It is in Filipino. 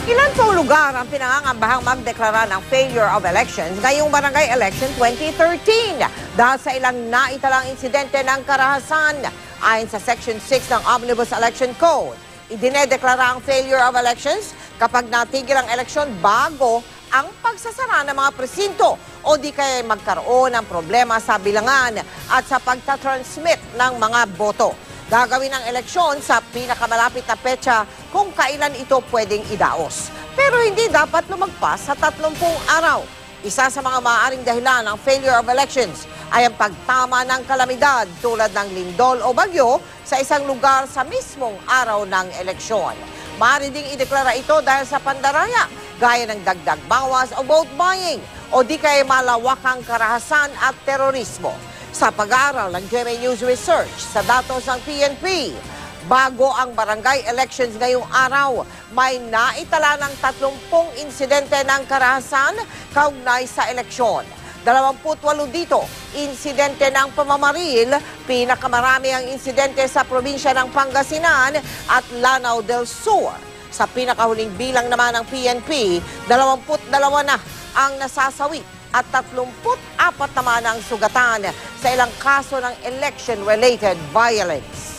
Ilan pong lugar ang pinangangambahang magdeklara ng failure of elections ngayong barangay election 2013 dahil sa ilang naitalang insidente ng karahasan. Ayon sa Section 6 ng Omnibus Election Code, idinedeklara ang failure of elections kapag natigil ang eleksyon bago ang pagsasara ng mga presinto o di kaya magkaroon ng problema sa bilangan at sa pagtatransmit ng mga boto. Gagawin ang eleksyon sa pinakamalapit na petsa kung kailan ito pwedeng idaos. Pero hindi dapat lumagpas sa 30 araw. Isa sa mga maaaring dahilan ng failure of elections ay ang pagtama ng kalamidad tulad ng lindol o bagyo sa isang lugar sa mismong araw ng eleksyon. Maaari ding ideklara ito dahil sa pandaraya, gaya ng dagdag bawas o vote buying o di kaya malawakang karahasan at terorismo. Sa pag-aaral ng GMA News Research sa datos ng PNP, bago ang barangay elections ngayong araw, may naitala ng 30 insidente ng karahasan kaugnay sa eleksyon. 28 dito, insidente ng pamamaril, pinakamarami ang insidente sa probinsya ng Pangasinan at Lanao del Sur. Sa pinakahuling bilang naman ng PNP, 22 na ang nasasawi at 34 naman ang sugatan sa ilang kaso ng election-related violence.